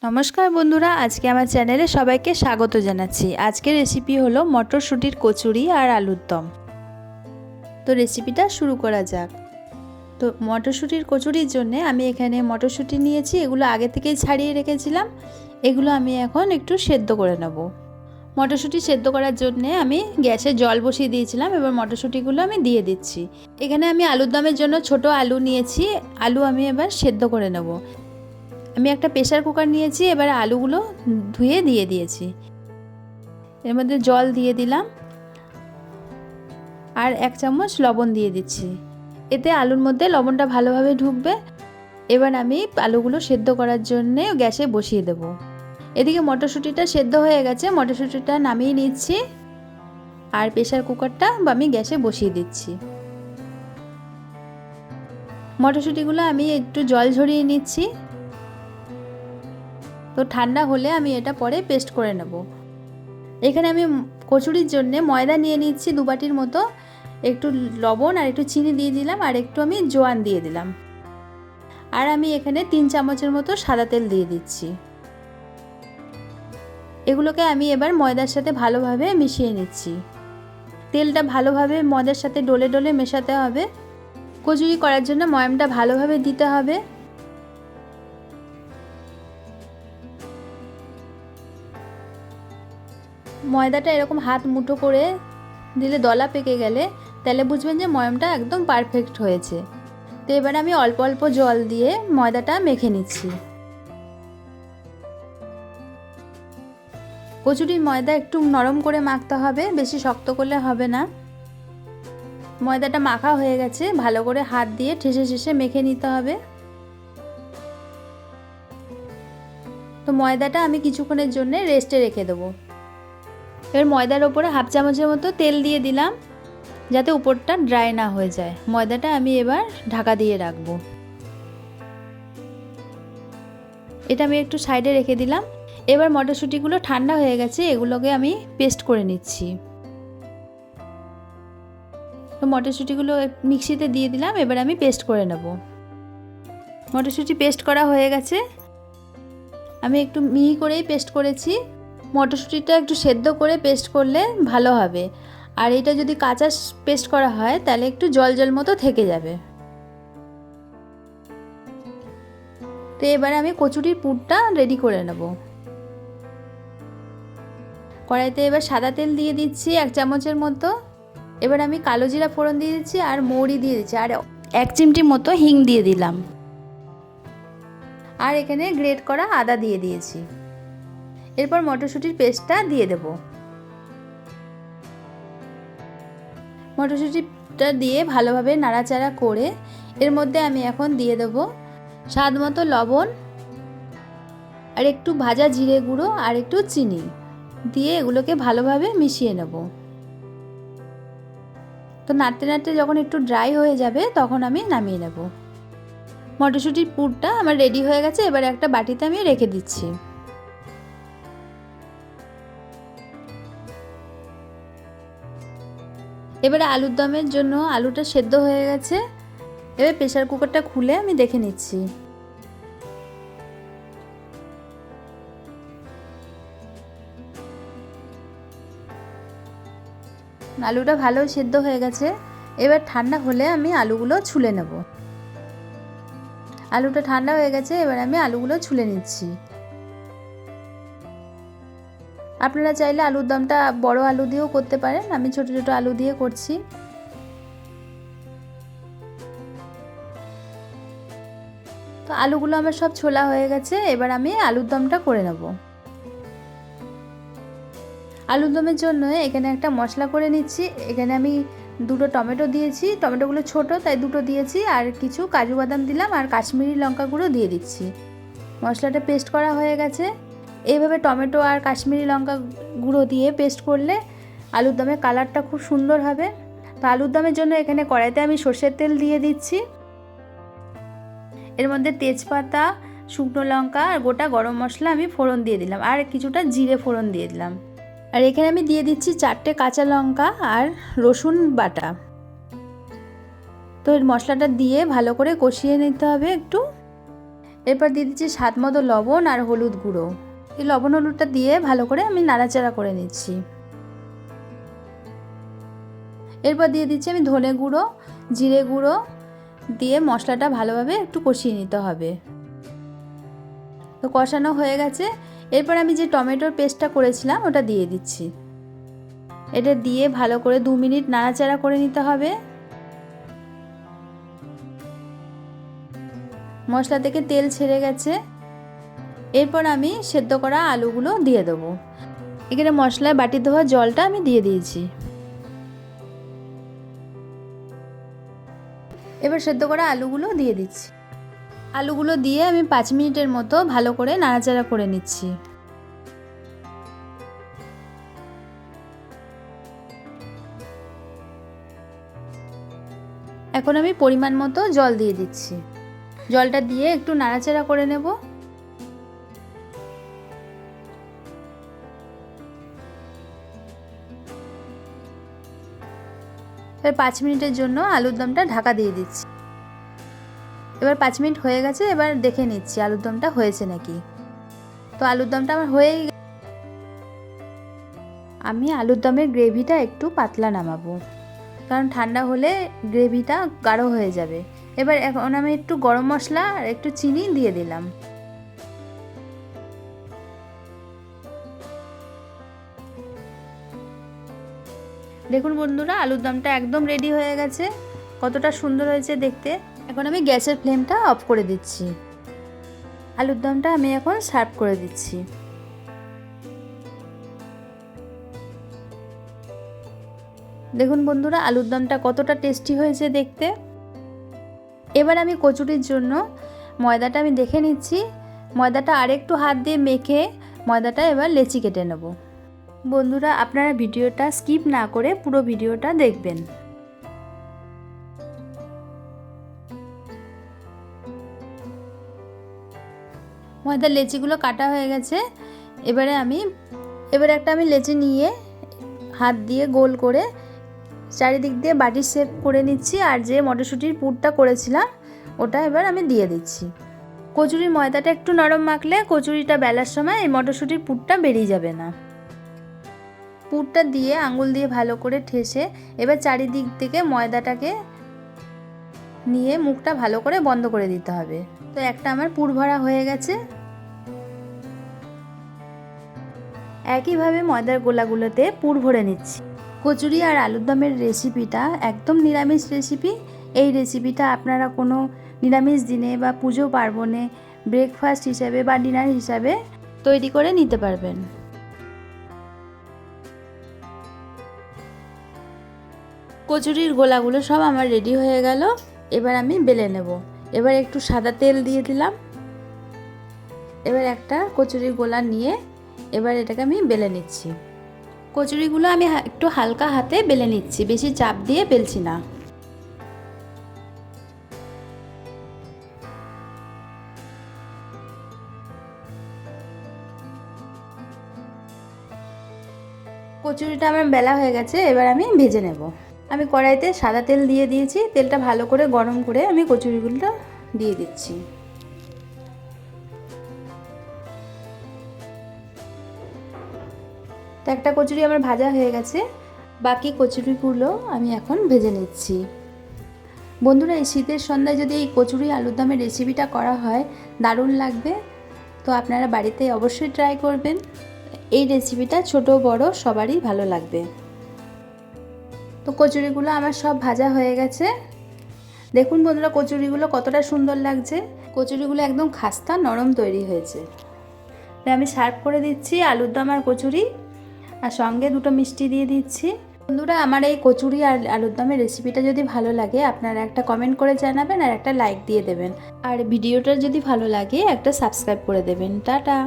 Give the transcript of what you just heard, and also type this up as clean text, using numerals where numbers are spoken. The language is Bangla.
নমস্কার বন্ধুরা, আজকে আমার চ্যানেলে সবাইকে স্বাগত জানাচ্ছি। আজকের রেসিপি হলো মটরশুঁটির কচুরি আর আলুর দম। তো রেসিপিটা শুরু করা যাক। তো মটরশুঁটির কচুরির জন্য আমি এখানে মটরশুঁটি নিয়েছি, এগুলো আগে থেকেই ছাড়িয়ে রেখেছিলাম। এগুলো আমি এখন একটু সেদ্ধ করে নেব। মটরশুঁটি সেদ্ধ করার জন্য আমি গ্যাসে জল বসিয়ে দিয়েছিলাম, এবার মটরশুঁটিগুলো আমি দিয়ে দিচ্ছি। এখানে আমি আলুর দমের জন্য ছোট আলু নিয়েছি, আলু আমি এবার সেদ্ধ করে নেব। আমি একটা প্রেসার কুকার নিয়েছি, এবার আলুগুলো ধুয়ে দিয়ে দিয়েছি। এর মধ্যে জল দিয়ে দিলাম আর 1 চামচ লবণ দিয়ে দিচ্ছি। এতে আলুর মধ্যে লবণটা ভালোভাবে ঢুকবে। এবার আমি আলুগুলো সেদ্ধ করার জন্য গ্যাসে বসিয়ে দেব। এদিকে মটরশুঁটিটা সেদ্ধ হয়ে গেছে, মটরশুঁটিটা নামিয়ে নিচ্ছি আর প্রেসার কুকারটা আমি গ্যাসে বসিয়ে দিচ্ছি। মটরশুঁটিগুলো আমি একটু জল ঝরিয়ে নিচ্ছি। তো ঠান্ডা হলে আমি এটা পরে পেস্ট করে নেব। এখানে আমি কচুরির জন্য ময়দা নিয়ে নিচ্ছি 2 বাটির মতো। একটু লবণ আর একটু চিনি দিয়ে দিলাম আর একটু আমি জোয়ান দিয়ে দিলাম। আর আমি এখানে 3 চামচের মতো সাদা তেল দিয়ে দিচ্ছি। এগুলোকে আমি এবার ময়দার সাথে ভালোভাবে মিশিয়ে নিচ্ছি। তেলটা ভালোভাবে ময়দার সাথে ডলে ডলে মেশাতে হবে। কচুরি করার জন্য ময়ামটা ভালোভাবে দিতে হবে। ময়দাটা এরকম হাত মুঠো করে দিলে দলা পেকে গেলে তাহলে বুঝবেন যে ময়ামটা একদম পারফেক্ট হয়েছে। তো এবার আমি অল্প অল্প জল দিয়ে ময়দাটা মেখে নিচ্ছি। কচুরির ময়দা একটু নরম করে মাখতে হবে, বেশি শক্ত করলে হবে না। ময়দাটা মাখা হয়ে গেছে, ভালো করে হাত দিয়ে ঠেসে ঠেসে মেখে নিতে হবে। তো ময়দাটা আমি কিছুক্ষণের জন্য রেস্টে রেখে দেবো। এবার ময়দার ওপরে 1/2 চামচের মতো তেল দিয়ে দিলাম, যাতে উপরটা ড্রাই না হয়ে যায়। ময়দাটা আমি এবার ঢাকা দিয়ে রাখবো। এটা আমি একটু সাইডে রেখে দিলাম। এবার মটরশুঁটিগুলো ঠান্ডা হয়ে গেছে, এগুলোকে আমি পেস্ট করে নিচ্ছি। তো মটরশুঁটিগুলো মিক্সিতে দিয়ে দিলাম, এবার আমি পেস্ট করে নেব। মটরশুঁটি পেস্ট করা হয়ে গেছে, আমি একটু মিহি করেই পেস্ট করেছি। মটরশুঁটিটা একটু সেদ্ধ করে পেস্ট করলে ভালো হবে, আর এটা যদি কাঁচা পেস্ট করা হয় তাহলে একটু জল জল মতো থেকে যাবে। তো এবার আমি কচুরির পুরটা রেডি করে নেব। কড়াইতে এবার সাদা তেল দিয়ে দিচ্ছি 1 চামচের মতো। এবার আমি কালো জিরা ফোড়ন দিয়ে দিচ্ছি আর মৌরি দিয়ে দিচ্ছি আর 1 চিমটি মতো হিং দিয়ে দিলাম। আর এখানে গ্রেট করা আদা দিয়ে দিয়েছি। এরপর মটরশুঁটির পেস্টটা দিয়ে দেব। মটরশুঁটিটা দিয়ে ভালোভাবে নাড়াচাড়া করে এর মধ্যে আমি এখন দিয়ে দেব স্বাদ মতো লবণ আর একটু ভাজা জিরে গুঁড়ো আর একটু চিনি দিয়ে এগুলোকে ভালোভাবে মিশিয়ে নেব। তো নাড়তে নাড়তে যখন একটু ড্রাই হয়ে যাবে তখন আমি নামিয়ে নেব। মটরশুঁটির পুরটা আমার রেডি হয়ে গেছে, এবার একটা বাটিতে আমি রেখে দিচ্ছি। এবারে আলুর দমের জন্য আলুটা সেদ্ধ হয়ে গেছে। এবার প্রেসার কুকারটা খুলে আমি দেখে নিচ্ছি। আলুটা ভালো সেদ্ধ হয়ে গেছে। এবার ঠান্ডা হলে আমি আলুগুলো ছুলে নেব। আলুটা ঠান্ডা হয়ে গেছে, এবার আমি আলুগুলো ছুলে নিচ্ছি। আপনারা চাইলে আলুর দমটা বড় আলু দিয়েও করতে পারেন, আমি ছোট ছোট আলু দিয়ে করছি। তো আলুগুলো আমার সব ছোলা হয়ে গেছে, এবার আমি আলুর দমটা করে নেব। আলুর দমের জন্য এখানে একটা মশলা করে নিচ্ছি। এখানে আমি 2টো টমেটো দিয়েছি, টমেটোগুলো ছোট তাই 2টো দিয়েছি, আর কিছু কাজু বাদাম দিলাম আর কাশ্মীরি লঙ্কা গুঁড়ো দিয়ে দিচ্ছি। মশলাটা পেস্ট করা হয়ে গেছে। এইভাবে টমেটো আর কাশ্মীরি লঙ্কা গুঁড়ো দিয়ে পেস্ট করলে আলুর দমের কালারটা খুব সুন্দর হবে। তো আলুর দমের জন্য এখানে কড়াইতে আমি সর্ষের তেল দিয়ে দিচ্ছি। এর মধ্যে তেজপাতা, শুকনো লঙ্কা আর গোটা গরম মশলা আমি ফোড়ন দিয়ে দিলাম আর কিছুটা জিরে ফোড়ন দিয়ে দিলাম। আর এখানে আমি দিয়ে দিচ্ছি 4টে কাঁচা লঙ্কা আর রসুন বাটা। তো এর মশলাটা দিয়ে ভালো করে কষিয়ে নিতে হবে একটু। এরপর দিয়ে দিচ্ছি স্বাদ মতো লবণ আর হলুদ গুঁড়ো। এই লবণ হলুদটা দিয়ে ভালো করে আমি নাড়াচাড়া করে নিচ্ছি। এরপর দিয়ে দিচ্ছি আমি ধনে গুঁড়ো, জিরে গুঁড়ো দিয়ে মশলাটা ভালোভাবে একটু কষিয়ে নিতে হবে। তো কষানো হয়ে গেছে। এরপর আমি যে টমেটোর পেস্টটা করেছিলাম ওটা দিয়ে দিচ্ছি। এটা দিয়ে ভালো করে 2 মিনিট নাড়াচাড়া করে নিতে হবে। মশলা থেকে তেল ছেড়ে গেছে। এরপর আমি সেদ্ধ করা আলুগুলো দিয়ে দেবো। এখানে মশলায় বাটি ধোয়া জলটা আমি দিয়ে দিয়েছি। এবার সেদ্ধ করা আলুগুলো দিয়ে দিচ্ছি। আলুগুলো দিয়ে আমি 5 মিনিটের মতো ভালো করে নাড়াচাড়া করে নিচ্ছি। এখন আমি পরিমাণ মতো জল দিয়ে দিচ্ছি। জলটা দিয়ে একটু নাড়াচাড়া করে নেব। এবার 5 মিনিটের জন্য আলুর দমটা ঢাকা দিয়ে দিচ্ছি। এবার 5 মিনিট হয়ে গেছে। এবার দেখে নিচ্ছি আলুর দমটা হয়েছে নাকি। তো আলুর দমটা আমার হয়েই গেছে। আমি আলুর দমের গ্রেভিটা একটু পাতলা নামাবো, কারণ ঠান্ডা হলে গ্রেভিটা গাঢ় হয়ে যাবে। এবার এখন আমি একটু গরম মশলা আর একটু চিনি দিয়ে দিলাম। দেখুন বন্ধুরা, আলুর দমটা একদম রেডি হয়ে গেছে। কতটা সুন্দর হয়েছে দেখতে। এখন আমি গ্যাসের ফ্লেমটা অফ করে দিচ্ছি। আলুর দমটা আমি এখন সার্ভ করে দিচ্ছি। দেখুন বন্ধুরা, আলুর দমটা কতটা টেস্টি হয়েছে দেখতে। এবার আমি কচুরির জন্য ময়দাটা আমি দেখে নিচ্ছি। ময়দাটা আরেকটু হাত দিয়ে মেখে ময়দাটা এবার লেচি কেটে নেব। বন্ধুরা, আপনারা ভিডিওটা স্কিপ না করে পুরো ভিডিওটা দেখবেন। ময়দার লেচিগুলো কাটা হয়ে গেছে। এবারে একটা আমি লেচি নিয়ে হাত দিয়ে গোল করে চারিদিক দিয়ে বাটির শেপ করে নিচ্ছি। আর যে মটরশুঁটির পুরটা করেছিলাম ওটা এবার আমি দিয়ে দিচ্ছি। কচুরির ময়দাটা একটু নরম মাখলে কচুরিটা বেলার সময় এই মটরশুঁটির পুরটা বেরিয়ে যাবে না। পুরটা দিয়ে আঙুল দিয়ে ভালো করে ঠেসে এবার চারিদিক থেকে ময়দাটাকে নিয়ে মুখটা ভালো করে বন্ধ করে দিতে হবে। তো একটা আমার পুর ভরা হয়ে গেছে। একইভাবে ময়দার গোলাগুলোতে পুর ভরে নিচ্ছি। কচুরি আর আলুর দমের রেসিপিটা একদম নিরামিষ রেসিপি। এই রেসিপিটা আপনারা কোনো নিরামিষ দিনে বা পুজো পার্বণে ব্রেকফাস্ট হিসাবে বা ডিনার হিসাবে তৈরি করে নিতে পারবেন। কচুরির গোলাগুলো সব আমার রেডি হয়ে গেল। এবার আমি বেলে নেব। এবার একটু সাদা তেল দিয়ে দিলাম। এবার একটা কচুরির গোলা নিয়ে এবার এটাকে আমি বেলে নিচ্ছি। কচুরিগুলো আমি একটু হালকা হাতে বেলে নিচ্ছি, বেশি চাপ দিয়ে বেলছি না। কচুরিটা আমার বেলা হয়ে গেছে। এবার আমি ভেজে নেব। আমি কড়াইতে সাদা তেল দিয়ে দিয়েছি। তেলটা ভালো করে গরম করে আমি কচুরিগুলো দিয়ে দিচ্ছি। তো একটা কচুরি আমার ভাজা হয়ে গেছে। বাকি কচুরিগুলো আমি এখন ভেজে নিচ্ছি। বন্ধুরা, এই শীতের সন্ধ্যায় যদি এই কচুরি আলুর দমের রেসিপিটা করা হয় দারুণ লাগবে। তো আপনারা বাড়িতে অবশ্যই ট্রাই করবেন। এই রেসিপিটা ছোট বড় সবারই ভালো লাগবে। তো কচুরিগুলো আমার সব ভাজা হয়ে গেছে। দেখুন বন্ধুরা, কচুরিগুলো কতটা সুন্দর লাগছে। কচুরিগুলো একদম খাস্তা নরম তৈরি হয়েছে। তাই আমি সার্ভ করে দিচ্ছি আলুর দম আর কচুরি, আর সঙ্গে দুটো মিষ্টি দিয়ে দিচ্ছি। বন্ধুরা, আমার এই কচুরি আর আলুর দমের রেসিপিটা যদি ভালো লাগে আপনারা একটা কমেন্ট করে জানাবেন আর একটা লাইক দিয়ে দেবেন। আর ভিডিওটা যদি ভালো লাগে একটা সাবস্ক্রাইব করে দেবেন। টাটা।